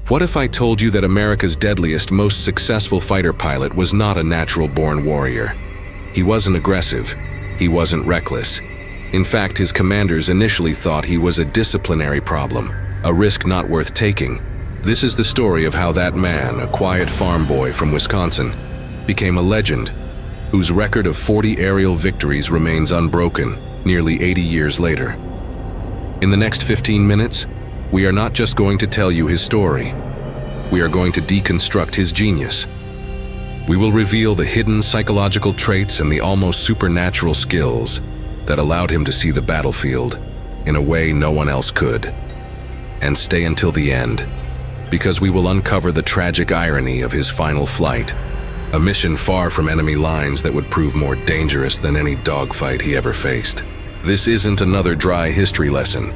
What if I told you that America's deadliest, most successful fighter pilot was not a natural-born warrior? He wasn't aggressive. He wasn't reckless. In fact, his commanders initially thought he was a disciplinary problem, a risk not worth taking. This is the story of how that man, a quiet farm boy from Wisconsin, became a legend, whose record of 40 aerial victories remains unbroken nearly 80 years later. In the next 15 minutes, we are not just going to tell you his story. We are going to deconstruct his genius. We will reveal the hidden psychological traits and the almost supernatural skills that allowed him to see the battlefield in a way no one else could. And stay until the end, because we will uncover the tragic irony of his final flight, a mission far from enemy lines that would prove more dangerous than any dogfight he ever faced. This isn't another dry history lesson.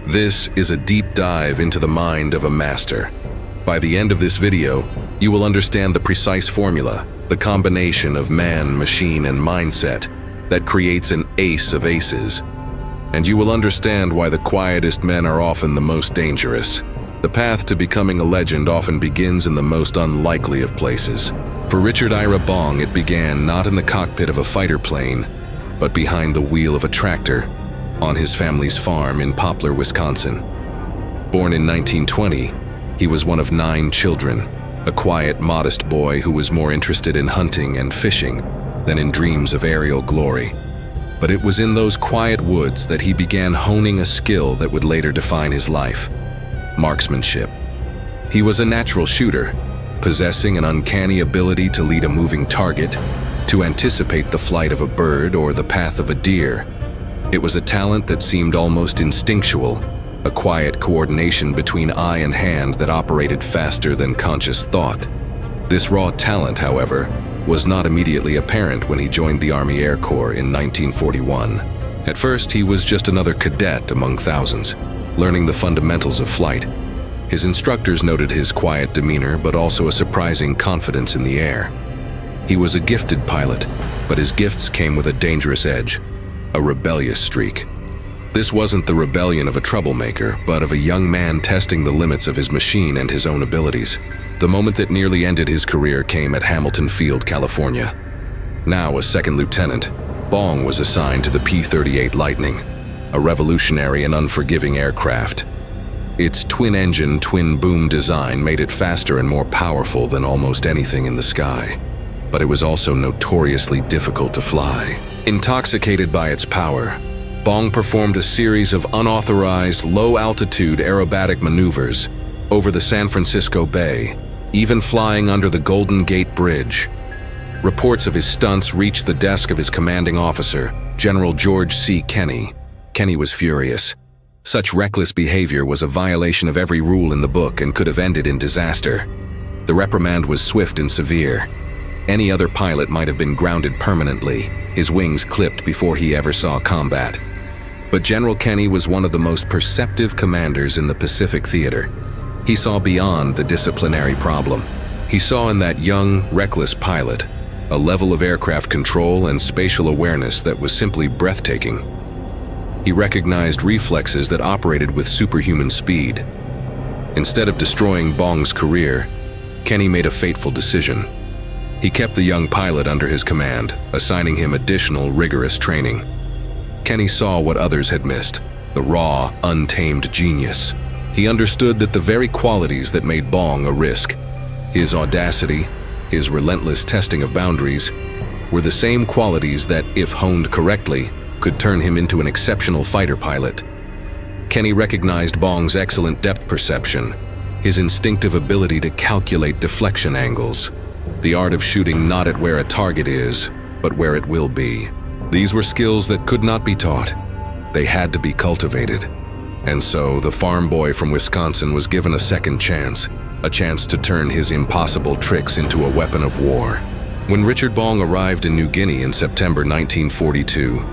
This is a deep dive into the mind of a master. By the end of this video, you will understand the precise formula, the combination of man, machine, and mindset that creates an ace of aces. And you will understand why the quietest men are often the most dangerous. The path to becoming a legend often begins in the most unlikely of places. For Richard Ira Bong, it began not in the cockpit of a fighter plane, but behind the wheel of a tractor on his family's farm in Poplar, Wisconsin. Born in 1920, he was one of 9 children, a quiet, modest boy who was more interested in hunting and fishing than in dreams of aerial glory. But it was in those quiet woods that he began honing a skill that would later define his life: marksmanship. He was a natural shooter, possessing an uncanny ability to lead a moving target, to anticipate the flight of a bird or the path of a deer. It was a talent that seemed almost instinctual, a quiet coordination between eye and hand that operated faster than conscious thought. This raw talent, however, was not immediately apparent when he joined the Army Air Corps in 1941. At first, he was just another cadet among thousands, learning the fundamentals of flight. His instructors noted his quiet demeanor, but also a surprising confidence in the air. He was a gifted pilot, but his gifts came with a dangerous edge, a rebellious streak. This wasn't the rebellion of a troublemaker, but of a young man testing the limits of his machine and his own abilities. The moment that nearly ended his career came at Hamilton Field, California. Now a second lieutenant, Bong was assigned to the P-38 Lightning, a revolutionary and unforgiving aircraft. Its twin-engine, twin-boom design made it faster and more powerful than almost anything in the sky. But it was also notoriously difficult to fly. Intoxicated by its power, Bong performed a series of unauthorized, low-altitude aerobatic maneuvers over the San Francisco Bay, even flying under the Golden Gate Bridge. Reports of his stunts reached the desk of his commanding officer, General George C. Kenney. Kenney was furious. Such reckless behavior was a violation of every rule in the book and could have ended in disaster. The reprimand was swift and severe. Any other pilot might have been grounded permanently, his wings clipped before he ever saw combat. But General Kenney was one of the most perceptive commanders in the Pacific Theater. He saw beyond the disciplinary problem. He saw in that young, reckless pilot a level of aircraft control and spatial awareness that was simply breathtaking. He recognized reflexes that operated with superhuman speed. Instead of destroying Bong's career, Kenney made a fateful decision. He kept the young pilot under his command, assigning him additional rigorous training. Kenney saw what others had missed, the raw, untamed genius. He understood that the very qualities that made Bong a risk, his audacity, his relentless testing of boundaries, were the same qualities that, if honed correctly, could turn him into an exceptional fighter pilot. Kenney recognized Bong's excellent depth perception, his instinctive ability to calculate deflection angles, the art of shooting not at where a target is, but where it will be. These were skills that could not be taught. They had to be cultivated. And so, the farm boy from Wisconsin was given a second chance, a chance to turn his impossible tricks into a weapon of war. When Richard Bong arrived in New Guinea in September 1942,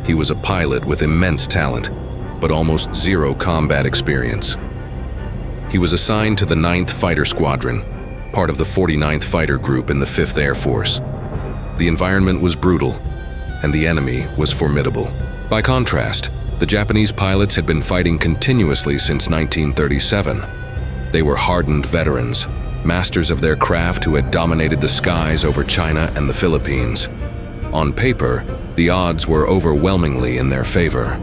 he was a pilot with immense talent, but almost zero combat experience. He was assigned to the 9th Fighter Squadron, part of the 49th Fighter Group in the 5th Air Force. The environment was brutal, and the enemy was formidable. By contrast, the Japanese pilots had been fighting continuously since 1937. They were hardened veterans, masters of their craft who had dominated the skies over China and the Philippines. On paper, the odds were overwhelmingly in their favor.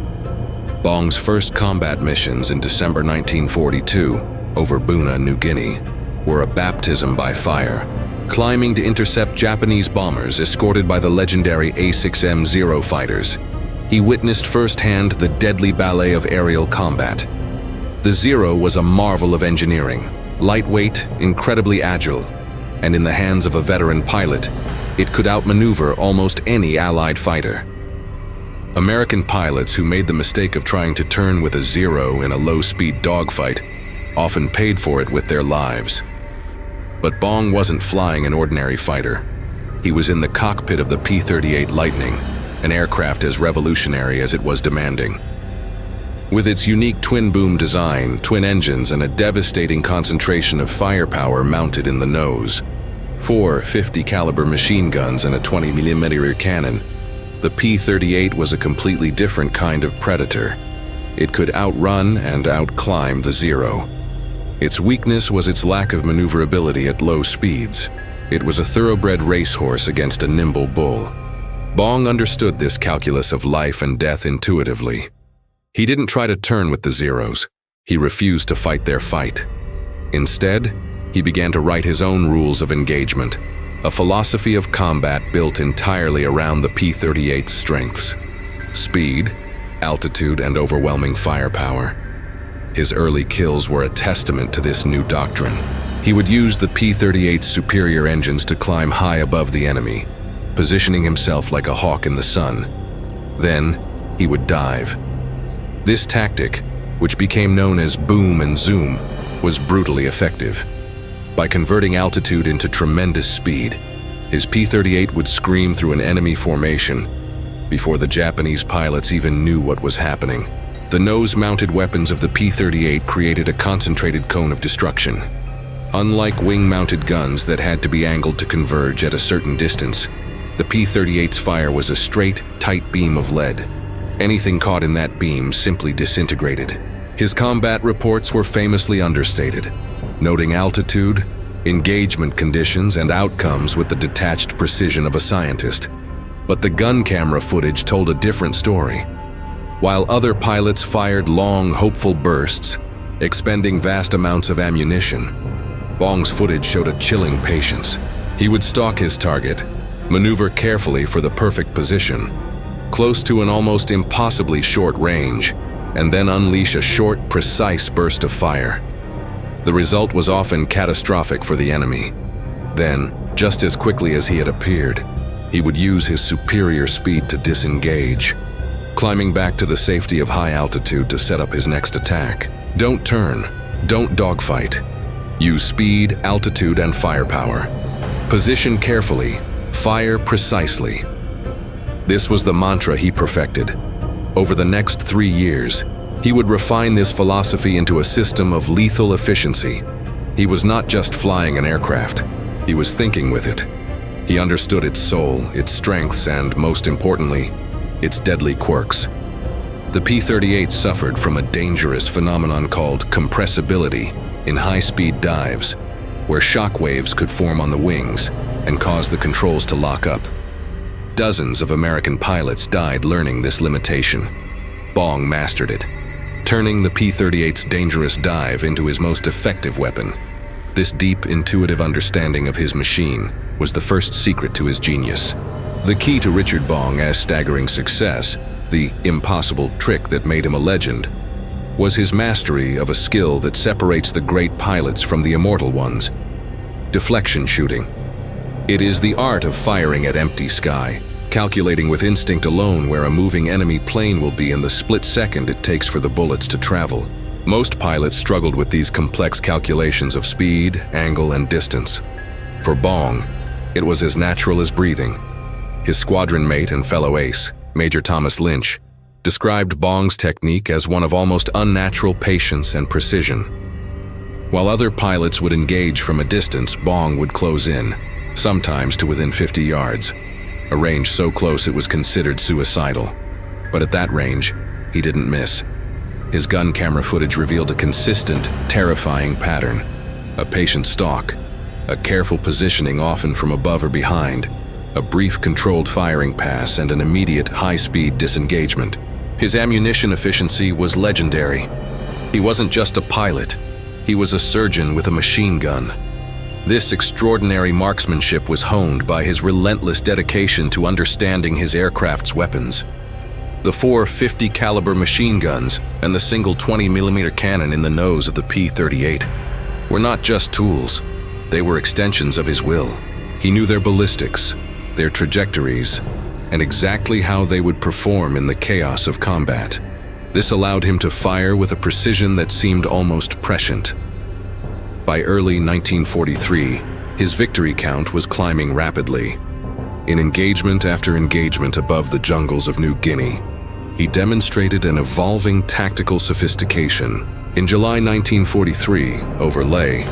Bong's first combat missions in December 1942, over Buna, New Guinea, were a baptism by fire, climbing to intercept Japanese bombers escorted by the legendary A6M-0 fighters. He witnessed firsthand the deadly ballet of aerial combat. The Zero was a marvel of engineering, lightweight, incredibly agile, and in the hands of a veteran pilot, it could outmaneuver almost any Allied fighter. American pilots who made the mistake of trying to turn with a Zero in a low-speed dogfight often paid for it with their lives. But Bong wasn't flying an ordinary fighter. He was in the cockpit of the P-38 Lightning, an aircraft as revolutionary as it was demanding. With its unique twin-boom design, twin engines, and a devastating concentration of firepower mounted in the nose, 4 50 caliber machine guns and a 20mm rear cannon, the P-38 was a completely different kind of predator. It could outrun and outclimb the Zero. Its weakness was its lack of maneuverability at low speeds. It was a thoroughbred racehorse against a nimble bull. Bong understood this calculus of life and death intuitively. He didn't try to turn with the Zeros. He refused to fight their fight. Instead, he began to write his own rules of engagement, a philosophy of combat built entirely around the P-38's strengths: speed, altitude, and overwhelming firepower. His early kills were a testament to this new doctrine. He would use the P-38's superior engines to climb high above the enemy, positioning himself like a hawk in the sun. Then, he would dive. This tactic, which became known as boom and zoom, was brutally effective. By converting altitude into tremendous speed, his P-38 would scream through an enemy formation before the Japanese pilots even knew what was happening. The nose-mounted weapons of the P-38 created a concentrated cone of destruction. Unlike wing-mounted guns that had to be angled to converge at a certain distance, the P-38's fire was a straight, tight beam of lead. Anything caught in that beam simply disintegrated. His combat reports were famously understated, noting altitude, engagement conditions, and outcomes with the detached precision of a scientist. But the gun camera footage told a different story. While other pilots fired long, hopeful bursts, expending vast amounts of ammunition, Bong's footage showed a chilling patience. He would stalk his target, maneuver carefully for the perfect position, close to an almost impossibly short range, and then unleash a short, precise burst of fire. The result was often catastrophic for the enemy. Then, just as quickly as he had appeared, he would use his superior speed to disengage, climbing back to the safety of high altitude to set up his next attack. Don't turn, don't dogfight. Use speed, altitude, and firepower. Position carefully, fire precisely. This was the mantra he perfected. Over the next 3 years, he would refine this philosophy into a system of lethal efficiency. He was not just flying an aircraft, he was thinking with it. He understood its soul, its strengths, and, most importantly, its deadly quirks. The P-38 suffered from a dangerous phenomenon called compressibility in high-speed dives, where shock waves could form on the wings and cause the controls to lock up. Dozens of American pilots died learning this limitation. Bong mastered it, turning the P-38's dangerous dive into his most effective weapon. This deep, intuitive understanding of his machine was the first secret to his genius. The key to Richard Bong's staggering success, the impossible trick that made him a legend, was his mastery of a skill that separates the great pilots from the immortal ones: deflection shooting. It is the art of firing at empty sky, calculating with instinct alone where a moving enemy plane will be in the split second it takes for the bullets to travel. Most pilots struggled with these complex calculations of speed, angle, and distance. For Bong, it was as natural as breathing. His squadron mate and fellow ace, Major Thomas Lynch, described Bong's technique as one of almost unnatural patience and precision. While other pilots would engage from a distance, Bong would close in, sometimes to within 50 yards, a range so close it was considered suicidal. But at that range, he didn't miss. His gun camera footage revealed a consistent, terrifying pattern. A patient stalk, a careful positioning often from above or behind, a brief controlled firing pass, and an immediate high-speed disengagement. His ammunition efficiency was legendary. He wasn't just a pilot, he was a surgeon with a machine gun. This extraordinary marksmanship was honed by his relentless dedication to understanding his aircraft's weapons. The four .50 caliber machine guns and the single 20mm cannon in the nose of the P-38 were not just tools, they were extensions of his will. He knew their ballistics, their trajectories, and exactly how they would perform in the chaos of combat. This allowed him to fire with a precision that seemed almost prescient. By early 1943, his victory count was climbing rapidly. In engagement after engagement above the jungles of New Guinea, he demonstrated an evolving tactical sophistication. In July 1943, over Leh,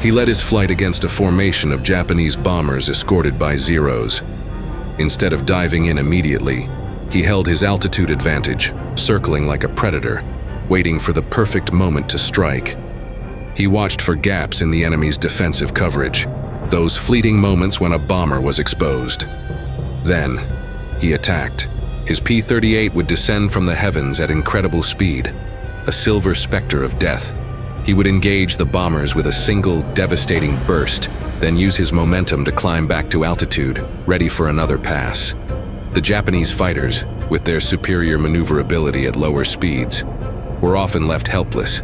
he led his flight against a formation of Japanese bombers escorted by Zeros. Instead of diving in immediately, he held his altitude advantage, circling like a predator, waiting for the perfect moment to strike. He watched for gaps in the enemy's defensive coverage, those fleeting moments when a bomber was exposed. Then, he attacked. His P-38 would descend from the heavens at incredible speed, a silver specter of death. He would engage the bombers with a single, devastating burst, then use his momentum to climb back to altitude, ready for another pass. The Japanese fighters, with their superior maneuverability at lower speeds, were often left helpless,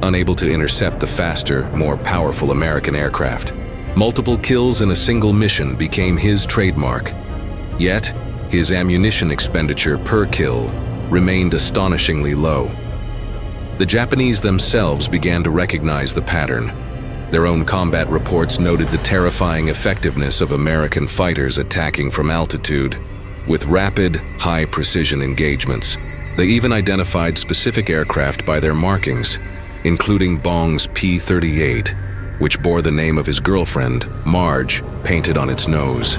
unable to intercept the faster, more powerful American aircraft. Multiple kills in a single mission became his trademark. Yet, his ammunition expenditure per kill remained astonishingly low. The Japanese themselves began to recognize the pattern. Their own combat reports noted the terrifying effectiveness of American fighters attacking from altitude, with rapid, high-precision engagements. They even identified specific aircraft by their markings, including Bong's P-38, which bore the name of his girlfriend, Marge, painted on its nose.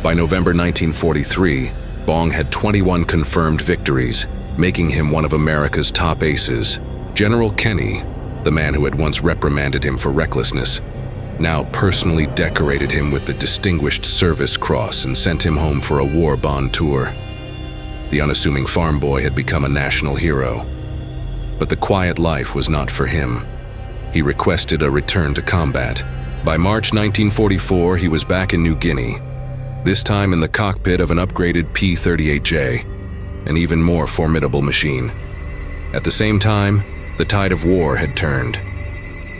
By November 1943, Bong had 21 confirmed victories, making him one of America's top aces. General Kenny, the man who had once reprimanded him for recklessness, now personally decorated him with the Distinguished Service Cross and sent him home for a war bond tour. The unassuming farm boy had become a national hero. But the quiet life was not for him. He requested a return to combat. By March 1944, he was back in New Guinea, this time in the cockpit of an upgraded P-38J, an even more formidable machine. At the same time, the tide of war had turned.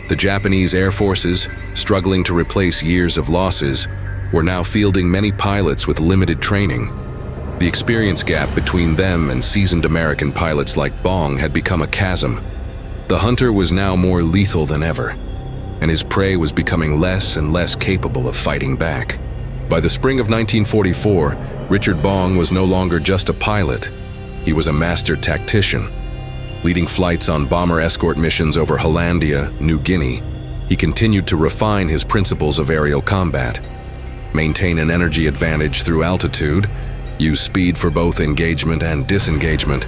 The Japanese air forces, struggling to replace years of losses, were now fielding many pilots with limited training. The experience gap between them and seasoned American pilots like Bong had become a chasm. The hunter was now more lethal than ever, and his prey was becoming less and less capable of fighting back. By the spring of 1944, Richard Bong was no longer just a pilot. He was a master tactician. Leading flights on bomber escort missions over Hollandia, New Guinea, he continued to refine his principles of aerial combat. Maintain an energy advantage through altitude, use speed for both engagement and disengagement,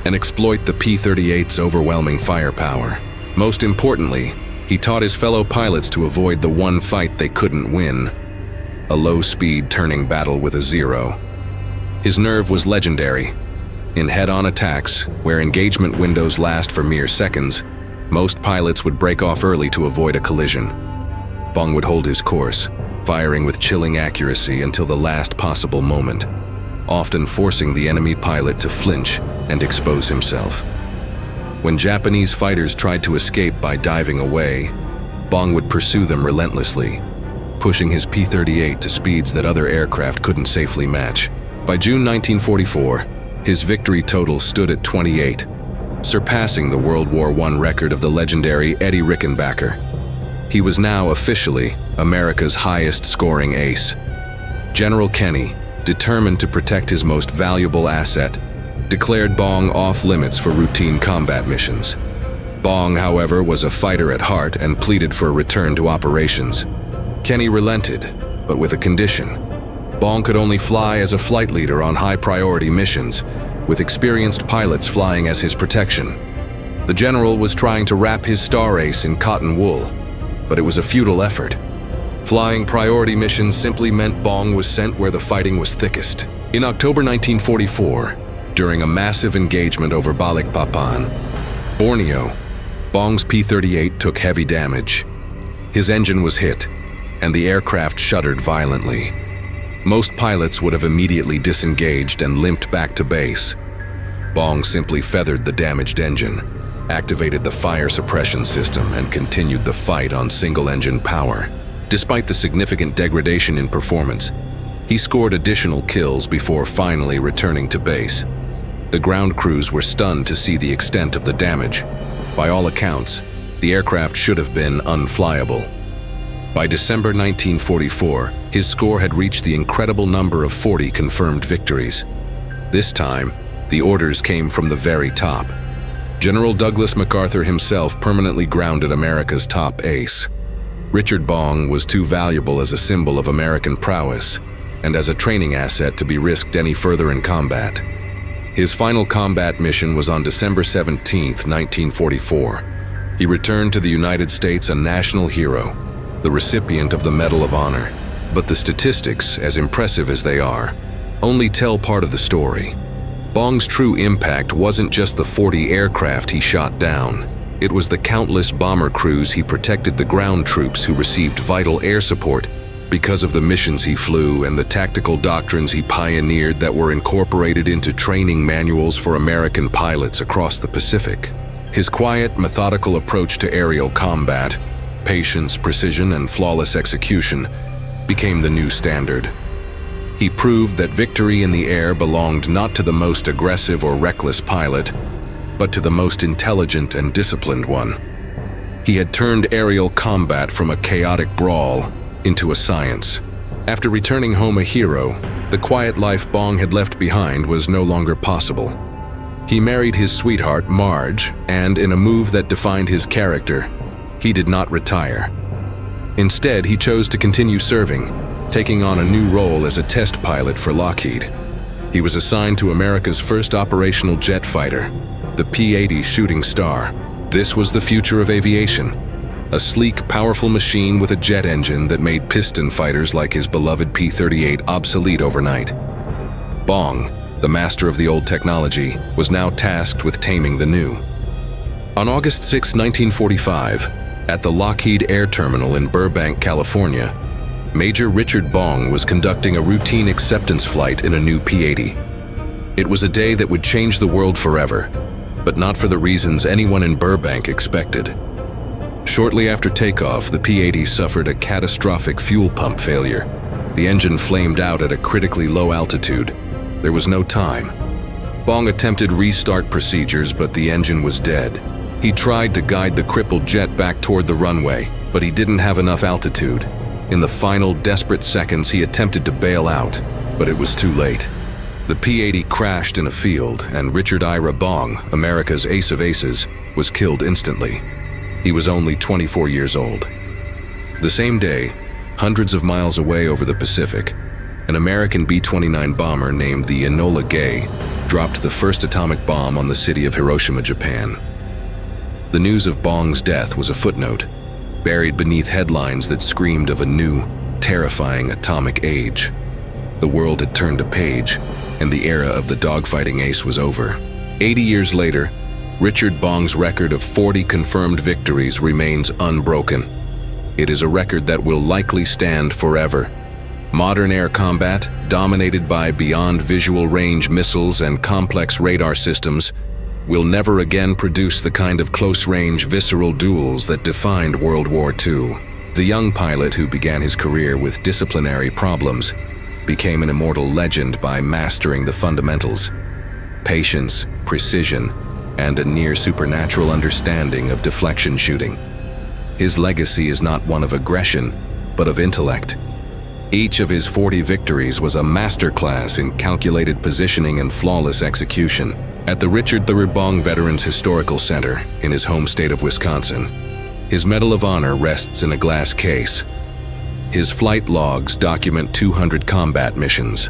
and exploit the P-38's overwhelming firepower. Most importantly, he taught his fellow pilots to avoid the one fight they couldn't win, a low-speed turning battle with a Zero. His nerve was legendary. In head-on attacks, where engagement windows last for mere seconds, most pilots would break off early to avoid a collision. Bong would hold his course, firing with chilling accuracy until the last possible moment, often forcing the enemy pilot to flinch and expose himself. When Japanese fighters tried to escape by diving away, Bong would pursue them relentlessly, pushing his P-38 to speeds that other aircraft couldn't safely match. By June 1944, his victory total stood at 28, surpassing the World War I record of the legendary Eddie Rickenbacker. He was now officially America's highest-scoring ace. General Kenny, determined to protect his most valuable asset, declared Bong off-limits for routine combat missions. Bong, however, was a fighter at heart and pleaded for a return to operations. Kenny relented, but with a condition. Bong could only fly as a flight leader on high-priority missions, with experienced pilots flying as his protection. The general was trying to wrap his star ace in cotton wool, but it was a futile effort. Flying priority missions simply meant Bong was sent where the fighting was thickest. In October 1944, during a massive engagement over Balikpapan, Borneo, Bong's P-38 took heavy damage. His engine was hit, and the aircraft shuddered violently. Most pilots would have immediately disengaged and limped back to base. Bong simply feathered the damaged engine, activated the fire suppression system, and continued the fight on single-engine power. Despite the significant degradation in performance, he scored additional kills before finally returning to base. The ground crews were stunned to see the extent of the damage. By all accounts, the aircraft should have been unflyable. By December 1944, his score had reached the incredible number of 40 confirmed victories. This time, the orders came from the very top. General Douglas MacArthur himself permanently grounded America's top ace. Richard Bong was too valuable as a symbol of American prowess and as a training asset to be risked any further in combat. His final combat mission was on December 17, 1944. He returned to the United States a national hero, the recipient of the Medal of Honor. But the statistics, as impressive as they are, only tell part of the story. Bong's true impact wasn't just the 40 aircraft he shot down. It was the countless bomber crews he protected, the ground troops who received vital air support because of the missions he flew, and the tactical doctrines he pioneered that were incorporated into training manuals for American pilots across the Pacific. His quiet, methodical approach to aerial combat, patience, precision, and flawless execution became the new standard. He proved that victory in the air belonged not to the most aggressive or reckless pilot, but to the most intelligent and disciplined one. He had turned aerial combat from a chaotic brawl into a science. After returning home a hero, the quiet life Bong had left behind was no longer possible. He married his sweetheart, Marge, and in a move that defined his character, he did not retire. Instead, he chose to continue serving, taking on a new role as a test pilot for Lockheed. He was assigned to America's first operational jet fighter, the P-80 Shooting Star. This was the future of aviation, a sleek, powerful machine with a jet engine that made piston fighters like his beloved P-38 obsolete overnight. Bong, the master of the old technology, was now tasked with taming the new. On August 6, 1945, at the Lockheed Air Terminal in Burbank, California, Major Richard Bong was conducting a routine acceptance flight in a new P-80. It was a day that would change the world forever, but not for the reasons anyone in Burbank expected. Shortly after takeoff, the P-80 suffered a catastrophic fuel pump failure. The engine flamed out at a critically low altitude. There was no time. Bong attempted restart procedures, but the engine was dead. He tried to guide the crippled jet back toward the runway, but he didn't have enough altitude. In the final, desperate seconds, he attempted to bail out, but it was too late. The P-80 crashed in a field, and Richard Ira Bong, America's ace of aces, was killed instantly. He was only 24 years old. The same day, hundreds of miles away over the Pacific, an American B-29 bomber named the Enola Gay dropped the first atomic bomb on the city of Hiroshima, Japan. The news of Bong's death was a footnote, buried beneath headlines that screamed of a new, terrifying atomic age. The world had turned a page, and the era of the dogfighting ace was over. 80 years later, Richard Bong's record of 40 confirmed victories remains unbroken. It is a record that will likely stand forever. Modern air combat, dominated by beyond visual range missiles and complex radar systems, will never again produce the kind of close-range, visceral duels that defined World War II. The young pilot who began his career with disciplinary problems became an immortal legend by mastering the fundamentals: patience, precision, and a near-supernatural understanding of deflection shooting. His legacy is not one of aggression, but of intellect. Each of his 40 victories was a masterclass in calculated positioning and flawless execution. At the Richard Bong Veterans Historical Center in his home state of Wisconsin, his Medal of Honor rests in a glass case. His flight logs document 200 combat missions.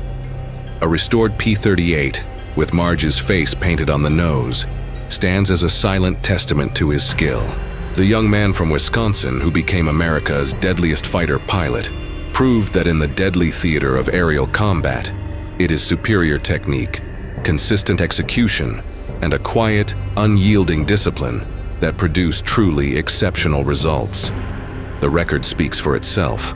A restored P-38, with Marge's face painted on the nose, stands as a silent testament to his skill. The young man from Wisconsin who became America's deadliest fighter pilot proved that in the deadly theater of aerial combat, it is superior technique, consistent execution, and a quiet, unyielding discipline that produce truly exceptional results. The record speaks for itself.